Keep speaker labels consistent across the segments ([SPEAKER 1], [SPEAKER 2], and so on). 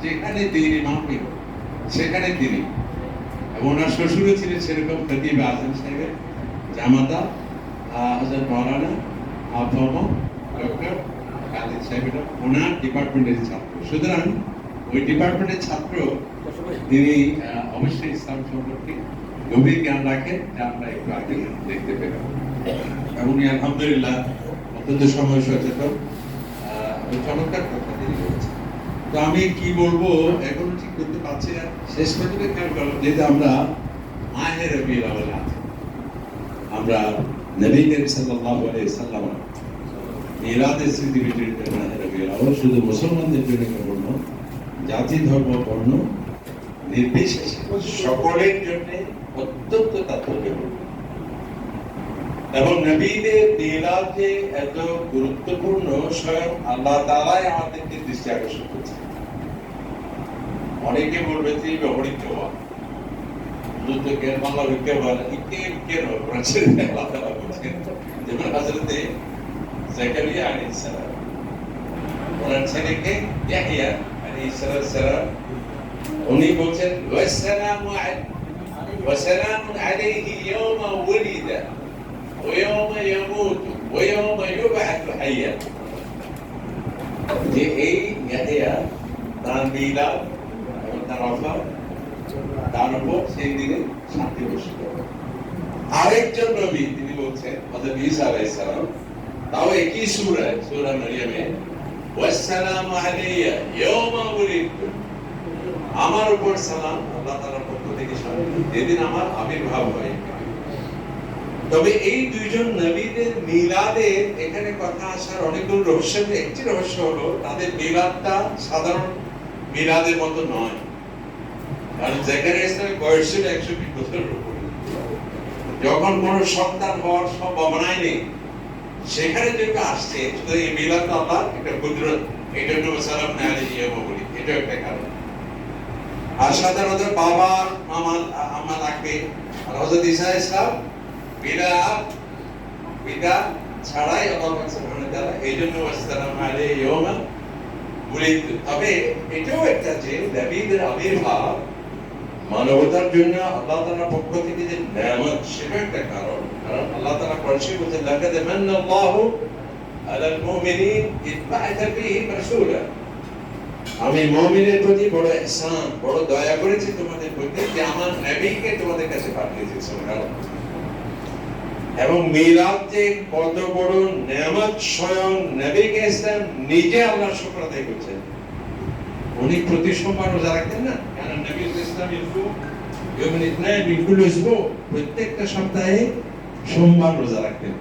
[SPEAKER 1] যেখানে তিনি মাহফিল সেখানে তিনি, এবং ওনার শ্বশুরও ছিলেন সেরকম খতিব আজম সাহেবের জামাতা হযরত মাওলানা আফম ডক্টর খালিদ সাহেব ওনার ডিপার্টমেন্টের ছাত্র। সুতরাং ওই ডিপার্টমেন্টের ছাত্র তিনি অবশ্যই ইসলাম সম্পর্কে গভীর জ্ঞান রাখেন, যা আমরা একটু আগে দেখতে পেলাম। এবং উনি আলহামদুলিল্লাহ অত্যন্ত সময় সচেতন, চমৎকার কথা তিনি বলেছেন। তো আমি কি বলবো এখন ঠিক করতে পারছি না। শেষ পর্যন্ত খেয়াল করলাম যেহেতু আমরা মাহে রবিউল আউয়ালে আছি, আমরা নবী করিম সাল্লাল্লাহু আলাইহি সাল্লাম মিলাদের স্মৃতি বিজড়িত মাহে রবিউল আউয়াল শুধু মুসলমানদের জন্য কেবল নয়, জাতি ধর্ম বর্ণ নির্বিশেষে সকলের জন্য অত্যন্ত তাৎপর্যপূর্ণ। এবং নবীদের মিলাদ যে এত গুরুত্বপূর্ণ স্বয়ং আল্লাহ তাআলাই আমাদেরকে দৃষ্টি আকর্ষণ করছে। অনেকে বলবে যে ব্যবহৃত হওয়া যুদ্ধকে বাংলা ভিক্ষা বলে কেন প্রাচীন আল্লাহ তাআলা বলছেন, যেমন হযরতে জাকারিয়া আলাইহিস সালাম ওনার ছেলেকে ইয়াহইয়া আলাইহিস সালাম উনি বলছেন ওয়াসালামু আলাইহি ইয়াওমা ওয়ালিদা ওয়া ইয়াওমা ইয়ামুতু ওয়া ইয়াওমা ইউবআথু হাইয়া। যে এই ইয়াহইয়া তার মিলাদ এবং তার ওফাত তার উপর সেই দিনে শান্তি বর্ষিত। আরেকজন নবী তিনি বলছেন হযরত ঈসা আলাইহিস সালাম, তাও একই সূরা মারিয়ামে ওয়াসসালামু আলাইয়া ইয়াওমা ওয়ালিদতু, আমার উপর সালাম আল্লাহ তাআলার পক্ষ থেকে শান্তি যেদিন আমার আবির্ভাব হয়। তবে এই দুইজন নবীদের মিলাদের এখানে কথা আসার অনেকগুলো রহস্যের একটি রহস্য হলো তাদের মিলাদটা সাধারণ মিলাদের মতো নয়। কারণ জাকারিয়া ইসলামের বয়স ছিল 120 বছরের উপরে, যখন কোন সন্তান হওয়ার সম্ভাবনাই নেই সেখানে যেটা আসছে শুধু এই মিলাদ আল্লাহ একটা কুদরত, এটা জন্য সালাম আলাইহি ওয়া বলি, এটা একটা কারণ। আর সাধারণত বাবা মামা আম্মা লাগবে, আর হযরত ঈসা ইসলাম পিতা ছাড়াই আল্লাহ সুবহানাহু ওয়া তাআলা এইজন্য আসসালামু আলাইহি ইয়াওমা ওয়ালিদতু। তবে এটাও একটা যে নবীদের আবির্ভাব মানবতার জন্য আল্লাহ তাআলার পক্ষ থেকে যে নিয়ামত সেটা একটা কারণ। কারণ আল্লাহ তাআলা কোরআনে বলেছেন লাকাদ মান্নাল্লাহু আলাল মুমিনিন ইয বা'আথা ফীহিম রাসূলা, আমি মুমিনের প্রতি বড় ইহসান বড় দয়া করেছি তোমাদের প্রতি যে আমার নবীকে তোমাদের কাছে পাঠিয়েছি। সুবহানাল্লাহ। এবং মিলাদ যে কত বড় নিয়ামত, স্বয়ং নবী ইসলাম নিজে আল্লাহর শুকর আদায় করছেন। উনি প্রতি সোমবার রোজা রাখতেন না, কারণ নবী ইসলাম ইয়াউমুল ইথনাইন মিন কুল্লি উসবু, প্রত্যেকটা সপ্তাহে সোমবার রোজা রাখতেন।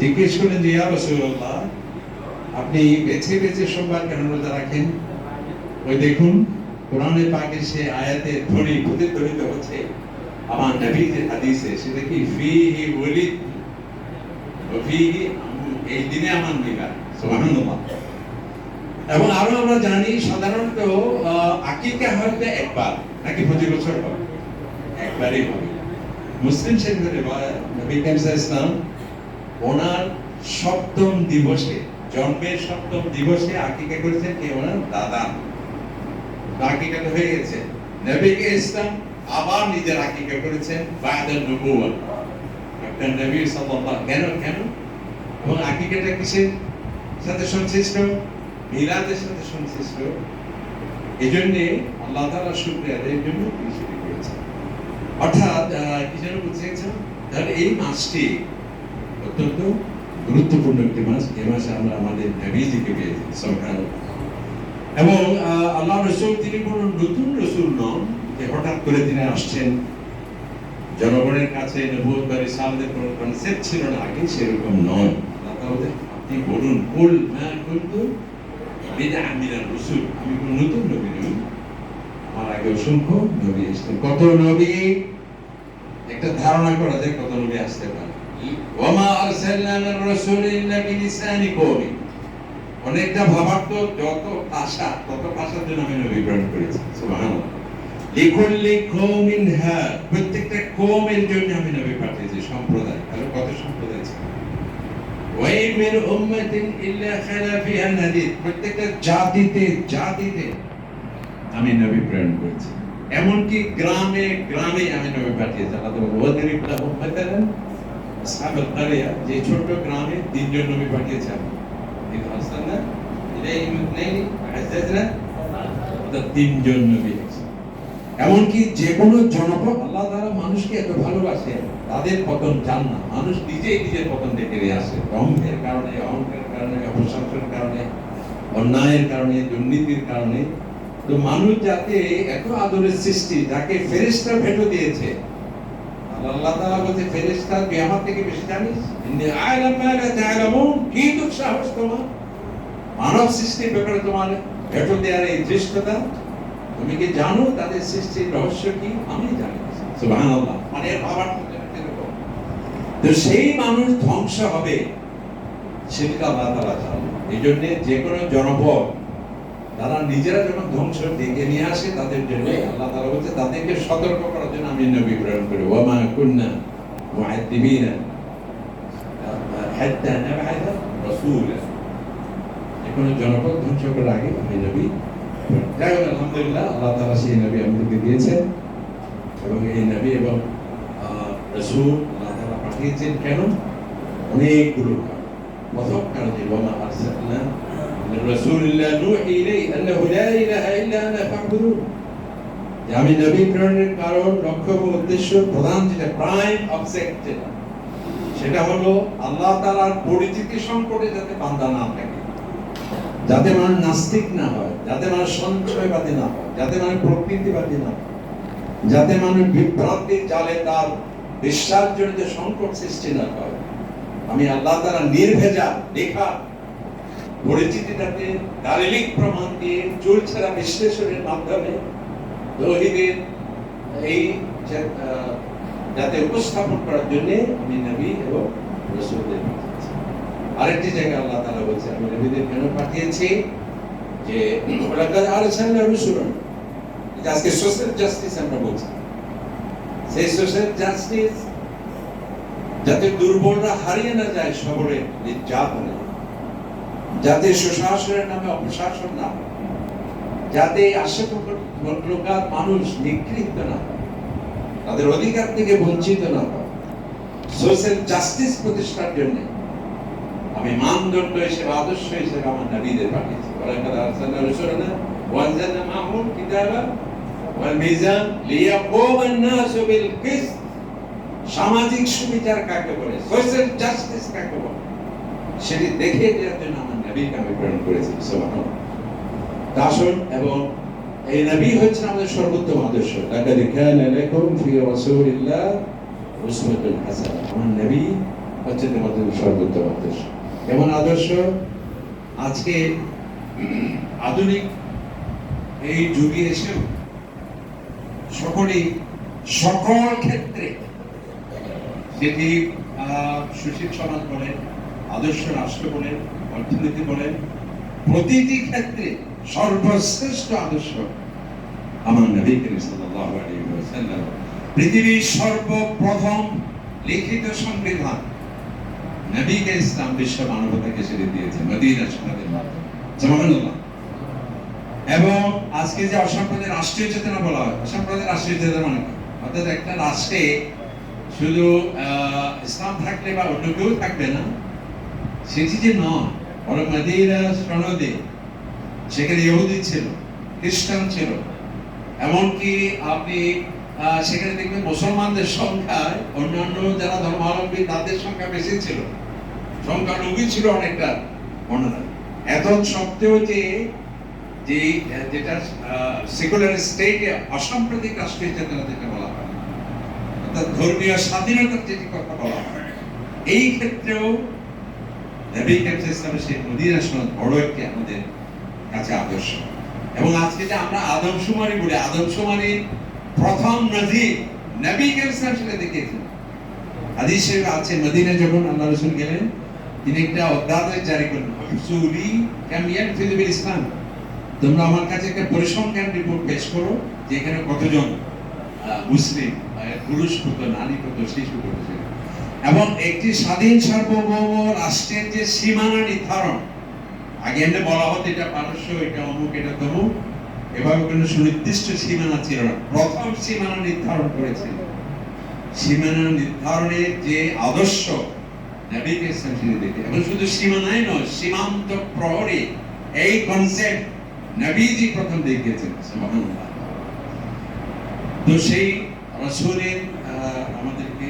[SPEAKER 1] জিজ্ঞেস করলেন যে ইয়া রাসূলুল্লাহ আপনি বেছে বেছে সোমবার কেন রোজা রাখেন? ওই দেখুন কোরআনে পাকে সে আয়াতে ধ্বনি প্রতিধ্বনিত হচ্ছে আমার নবীর হাদিসে, সেটা কি ফিহি ওয়ালিদ ওয়া ফিহি, এই দিনে আমার মিলাদ। সুবহানাল্লাহ। এবং আরো আমরা জানি সাধারণত আকিকা হয়তো একবার নাকি প্রতি বছর হয়, একবারই হয়। মুসলিম শরীফের রিওয়ায়াত নবী করিম সাল্লাল্লাহু আলাইহি ওয়াসাল্লাম ওনার সপ্তম দিবসে, জন্মের সপ্তম দিবসে আকিকা করেছেন কে? ওনার দাদা। আকিকা হয়ে গেছে। নবী ইসলাম আবার নিজের আকিকা করেছেন বা'দা নবুওয়াত, একটা নবী সাল্লাল্লাহু কেন এবং আকিকাটা কিসের সাথে সংশ্লিষ্ট? মিলাদের সাথে সংশ্লিষ্ট। এজন্য আল্লাহ তাআলা শুকরিয়া আদায়ের জন্য তিনি সেটি করেছেন। অর্থাৎ কি যেন বুঝিয়েছেন, তাহলে এই মাসটি অত্যন্ত গুরুত্বপূর্ণ একটি মাস। এই মাসে আমরা আমাদের নবীজিকে পেয়েছি। সুবহানাল্লাহ। এবং আল্লাহ রাসূল তিনি কোন নতুন রাসূল নন যে হঠাৎ করে তিনি আসছেন। জনগণের কাছে নবুয়ত বা রিসালাতের কোনো কনসেপ্ট ছিল না আগে, সেরকম নয়। আল্লাহ তাআলা আপনি বলুন কুল মা কুনতু বিদআন মিনার রাসূল, আমি কোন নতুন নবী নই, আমার আগে অসংখ্য নবী এসেছেন। কত নবী একটা ধারণা করা যায় কত নবী আসতে পারে। ওয়া মা আরসালনা মির রাসূলিন ইল্লা বিলিসানি কওমি, অনেকটা ভাবার্থ, যত ভাষা তত ভাষার জন্য আমি নবী প্রেরণ করেছি। সুবহানাল্লাহ। লিকুল্লি কওমিন হাদ, প্রত্যেকটা কওমের জন্য আমি নবী পাঠিয়েছি, সম্প্রদায়। তাহলে কত সম্প্রদায় ছিল? ওয়া মিন উম্মাতিন ইল্লা খালা ফিহা নাদির, প্রত্যেকটা জাতিতে আমি নবী প্রেরণ করেছি। এমনকি গ্রামে গ্রামে আমি নবী পাঠিয়েছি। আল্লাহ বলেন ওয়াদরিব লাহুম মাতালান আসহাবুল কারিয়া, যে ছোট গ্রামে তিনজন নবী পাঠিয়েছি আমি। ইদ আরসালনা ইলাইহিম ইসনাইনি আ'আজ্জাজনা, তিনজন নবী। এমনকি যে কোনো জনপদ আল্লাহ তাআলা মানুষকে এত ভালোবাসে, তাদের পতন চান না। মানুষ নিজেই নিজের পতন ডেকে নিয়ে আসে, দম্ভের কারণে, অহংকারের কারণে, অপশাসনের কারণে, অন্যায়ের কারণে, দুর্নীতির কারণে। তো মানুষ যাতে এত আদরের সৃষ্টি, যাকে ফেরেশতা ভেটো দিয়েছে, আল্লাহ তাআলা বলতে ফেরেশতা তুই আমার থেকে বেশি জানিস? ইন্নী আ'লামু মা লা তা'লামুন, কি দুঃসাহস তোমার মানব সৃষ্টির ব্যাপারে তোমার ভেটো দেওয়ার এই ধৃষ্টতা? তুমি কি জানো তাদের সৃষ্টির রহস্য কি? আমি জানি। সুবহানাল্লাহ। মানে বাবার তো সেই মানুষ ধ্বংস হবে, সেটা আল্লাহ তাআলা চান। এই জন্য যে কোনো জনপদ তারা নিজেরা যখন ধ্বংস ডেকে নিয়ে আসে, তাদের জন্য আল্লাহ তাআলা বলছে তাদেরকে সতর্ক করার জন্য আমি নবী প্রেরণ করি। ওয়া মা কুন্না মুআদ্দিবিনা হাত্তা নাবআথা রাসূলা। যে কোনো জনপদ ধ্বংস করার আগে আমি নবী। যাই হোক, আলহামদুলিল্লাহ আল্লাহ তাআলা সেই নবী আমাদেরকে দিয়েছেন, এবং এই নবী এবং রাসূল আল্লাহ তাআলা পাঠিয়েছেন কেন? অনেকগুলো কারণ। প্রথম কারণ যে ওয়া মা আরসালনা রাসূলিল্লাহ নূহি ইলাইহি আন্নাহু লা ইলাহা ইল্লা আনা ফা'বুদুন। যে আমি নবী প্রেরণের কারণ, লক্ষ্য এবং উদ্দেশ্য, প্রধান যেটা প্রাইম অবজেক্টিভ, সেটা হলো আল্লাহ তাআলার পরিচিতি সংকটে যাতে বান্দা না থাকে, যাতে মানুষ নাস্তিক না হয়, যাতে মানুষ সঞ্চয়বাদী না হয়, যাতে মানুষ প্রকৃতিবাদী না হয়, যাতে মানুষ বিভ্রান্তির জালে তার বিশ্বাসজনিত সংকট সৃষ্টি না হয়। আমি আল্লাহ তাআলা নির্ভেজাল লেখা পরিচিতিটাকে দালিলিক প্রমাণ দিয়ে, চুলছেড়া বিশ্লেষণের মাধ্যমে তৌহিদের এই যাতে উপস্থাপন করার জন্য আমি নবী এবং রাসূলদের পাঠিয়েছি। আরেকটি জায়গায় আল্লাহ তাআলা বলছেন আমি নবীদের কেন পাঠিয়েছি, যে ওয়ালাকাদ আরসালনা রাসূলান। আজকে সোশ্যাল জাস্টিস আমরা বলছি, সেই সোশ্যাল জাস্টিস যাতে দুর্বলরা হারিয়ে না যায় সবরের নির্যাতনে, যাতে সুশাসনের নামে অপশাসন না হয়, যাতে আশেপাশের মানুষ নিগৃহীত না হয়, তাদের অধিকার থেকে বঞ্চিত না হয়, সোশ্যাল জাস্টিস প্রতিষ্ঠার জন্য আমি মানদণ্ড হিসেবে, আদর্শ হিসেবে আমার নবীদের পাঠিয়েছি। ওয়ালাকাদ আরসালনা রাসূলানা ওয়া আনজালনা মা'হুল কিতাবা ওয়াল মিজান লিয়াকুমান নাসু বিল কিসত। সামাজিক সুবিচার কাকে বলে, সোশ্যাল জাস্টিস কাকে বলে, সেটি দেখিয়ে দেওয়ার জন্য আমার নবীকে আমি প্রেরণ করেছি। সুবহানাল্লাহ। দাসন এবং এই নবী হচ্ছেন আমাদের সর্বোত্তম আদর্শ। লাকাদ কানা লাকুম ফি রাসূলিল্লাহ উসওয়াতুন হাসানাহ। আমার নবী হচ্ছেন আমাদের সর্বোত্তম আদর্শ। এমন আদর্শ আজকে আধুনিক এই যুগে এসেও সকলেই সকল ক্ষেত্রে, যেটি সুশীল সমাজ বলেন, আদর্শ রাষ্ট্র বলেন, অর্থনীতি বলেন, প্রতিটি ক্ষেত্রে সর্বশ্রেষ্ঠ আদর্শ আমার নবী করিম সাল্লাল্লাহু আলাইহি ওয়াসাল্লাম। পৃথিবীর সর্বপ্রথম লিখিত সংবিধান নবীকে ইসলাম বিশ্ব মানবতাকে ছেড়ে দিয়েছে মদিনা শরীফের মাধ্যমে। সুবহানাল্লাহ। এবং আজকে যে অসাম্প্রদায়িক রাষ্ট্রীয় চেতনা বলা হয়, অসাম্প্রদায়িক রাষ্ট্রীয় চেতনা মানে অর্থাৎ একটা রাষ্ট্রে শুধু ইসলাম থাকলে বা অন্য কেউ থাকবে না, সেটি যে নয়, বরং মদিনা সনদে সেখানে ইহুদি ছিল, খ্রিস্টান ছিল, এমনকি আপনি সেখানে দেখবেন মুসলমানদের সংখ্যায় অন্যান্য যারা ধর্মাবলম্বী তাদের সংখ্যা বেশি ছিল, সংখ্যালঘু ছিল অনেকটা অন্যরা। এত সত্ত্বেও যে যেটা সেকুলার স্টেটে অসাম্প্রদায়িক রাষ্ট্রীয় চেতনা যেটা বলা হয়, অর্থাৎ ধর্মীয় স্বাধীনতার যেটি কথা বলা হয়, এই ক্ষেত্রেও নবী করিম ইসলামের সেই মদিনা সনদ বড় একটি আমাদের কাছে আদর্শ। এবং আজকে যে আমরা আদমশুমারি বলি, আদমশুমারি প্রথম নজির নবী করিম ইসলাম সেটা দেখিয়েছেন। হাদিস শরীফে আছে মদিনা যখন আল্লাহ রাসূল গেলেন, তিনি একটা অধ্যাদেশ জারি করলেন, হুসুলি কাম ইয়ানফিযু বিল ইসলাম। তোমরা আমার কাছে একটা পরিসংখ্যান রিপোর্ট পেশ করো যে এখানে কতজন মুসলিম, পুরুষ কত, নারী কত, শিশু কত। এবং একটি স্বাধীন সার্বভৌম রাষ্ট্রের যে সীমানা নির্ধারণ, আগে এমনি বলা হতো এটা পারস্য, এটা অমুক, এটা তমুক, এভাবে কোনো সুনির্দিষ্ট সীমানা ছিল না। প্রথম সীমানা নির্ধারণ করেছেন। সীমানা নির্ধারণের যে আদর্শ নবীকে দেখে, এবং শুধু সীমানায় নয়, সীমান্ত প্রহরী এই কনসেপ্ট নবীজি প্রথম দেখিয়েছেন। সুবহানাল্লাহ। তো সেই রাসূলের আমাদেরকে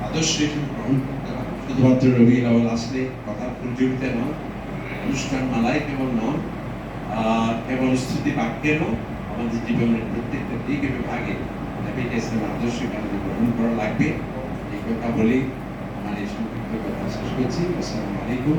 [SPEAKER 1] আদর্শ হিসেবে গ্রহণ করতে হবে। শুধুমাত্র রবিউল আউয়াল আসলে কথা প্রচলিত নয়, অনুষ্ঠান মালায় কেবল নয়, কেবল স্তুতি বাক্যে নয়, আমাদের জীবনের প্রত্যেকটা দিক এবং ভাগে নবীকে ইসলামের আদর্শকে আমাদের গ্রহণ করা লাগবে। এই কথা বলেই আমার এই সংক্ষিপ্ত কথা শেষ করছি। আসসালামু আলাইকুম।